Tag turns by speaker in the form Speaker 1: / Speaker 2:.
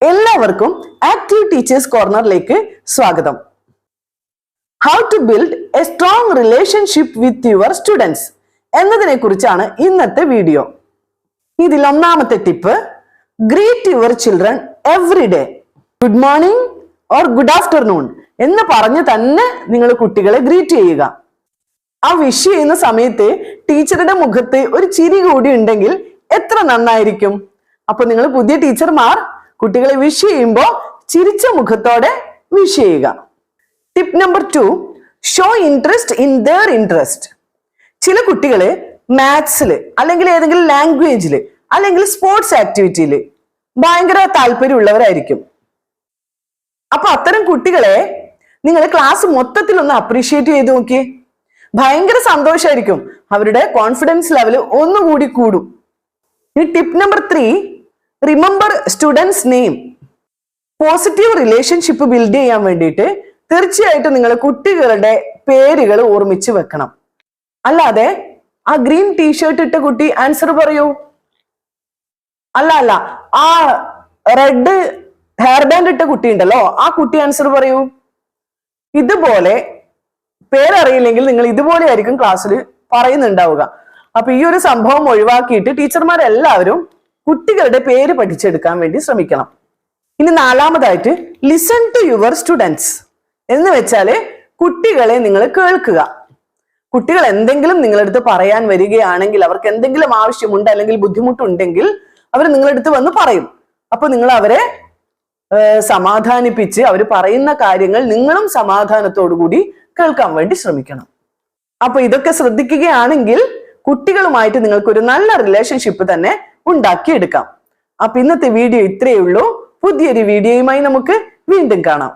Speaker 1: എല്ലാവർക്കും active teachers കോർണറിലേക്ക് സ്വാഗതം. How to build a strong relationship with your students എന്നതിനെ കുറിച്ചാണ് ഇന്നത്തെ വീഡിയോ. ഇതിൽ ഒന്നാമത്തെ tip, greet your children every day. Good morning or good afternoon എന്ന് പറഞ്ഞ് തന്നെ നിങ്ങൾ കുട്ടികളെ ഗ്രീറ്റ് ചെയ്യുക. ആ വിഷ് ചെയ്യുന്ന സമയത്ത് ടീച്ചറുടെ മുഖത്ത് ഒരു ചിരി കൂടി ഉണ്ടെങ്കിൽ എത്ര നന്നായിരിക്കും. അപ്പൊ നിങ്ങൾ പുതിയ ടീച്ചർമാർ കുട്ടികളെ വിഷ് ചെയ്യുമ്പോൾ ചിരിച്ച മുഖത്തോടെ വിഷ് ചെയ്യുക. Tip number 2, show interest in there interest. ചില കുട്ടികള് മാത്സില് അല്ലെങ്കിൽ ഏതെങ്കിലും ലാംഗ്വേജില് അല്ലെങ്കിൽ സ്പോർട്സ് ആക്ടിവിറ്റിയില് ഭയങ്കര താല്പര്യമുള്ളവരായിരിക്കും. അപ്പൊ അത്തരം കുട്ടികളെ നിങ്ങൾ ക്ലാസ് മൊത്തത്തിൽ ഒന്ന് അപ്രീഷിയേറ്റ് ചെയ്ത് നോക്കിയേ. ഭയങ്കര സന്തോഷമായിരിക്കും, അവരുടെ കോൺഫിഡൻസ് ലെവൽ ഒന്നുകൂടി കൂടും. ഇനി tip number 3, remember students name. Positive relationship build ചെയ്യാൻ വേണ്ടിയിട്ട് തീർച്ചയായിട്ടും നിങ്ങൾ കുട്ടികളുടെ പേരുകൾ ഓർമ്മിച്ച് വെക്കണം. അല്ലാതെ ആ ഗ്രീൻ ടീഷർട്ട് ഇട്ട കുട്ടി ആൻസർ പറയൂ, അല്ല ആ റെഡ് ഹെയർ ബാൻഡ് ഇട്ട കുട്ടി ഉണ്ടല്ലോ ആ കുട്ടി ആൻസർ പറയൂ. ഇതുപോലെ പേരറിയില്ലെങ്കിൽ നിങ്ങൾ ഇതുപോലെ ആയിരിക്കും ക്ലാസ്സിൽ പറയുന്നുണ്ടാവുക. അപ്പൊ ഈ ഒരു സംഭവം ഒഴിവാക്കിയിട്ട് ടീച്ചർമാരെല്ലാവരും കുട്ടികളുടെ പേര് പഠിച്ചെടുക്കാൻ വേണ്ടി ശ്രമിക്കണം. ഇനി നാലാമതായിട്ട്, ലിസൺ ടു യുവർ സ്റ്റുഡൻസ് എന്ന് വെച്ചാല് കുട്ടികളെ നിങ്ങൾ കേൾക്കുക. കുട്ടികൾ എന്തെങ്കിലും നിങ്ങളടുത്ത് പറയാൻ വരികയാണെങ്കിൽ, അവർക്ക് എന്തെങ്കിലും ആവശ്യമുണ്ട് അല്ലെങ്കിൽ ബുദ്ധിമുട്ടുണ്ടെങ്കിൽ അവർ നിങ്ങളടുത്ത് വന്ന് പറയും. അപ്പൊ നിങ്ങൾ അവരെ സമാധാനിപ്പിച്ച് അവർ പറയുന്ന കാര്യങ്ങൾ നിങ്ങളും സമാധാനത്തോടു കൂടി കേൾക്കാൻ വേണ്ടി ശ്രമിക്കണം. അപ്പൊ ഇതൊക്കെ ശ്രദ്ധിക്കുകയാണെങ്കിൽ കുട്ടികളുമായിട്ട് നിങ്ങൾക്കൊരു നല്ല റിലേഷൻഷിപ്പ് തന്നെ ഉണ്ടാക്കിയെടുക്കാം. അപ്പൊ ഇന്നത്തെ വീഡിയോ ഇത്രയേ ഉള്ളൂ. പുതിയൊരു വീഡിയോയുമായി നമുക്ക് വീണ്ടും കാണാം.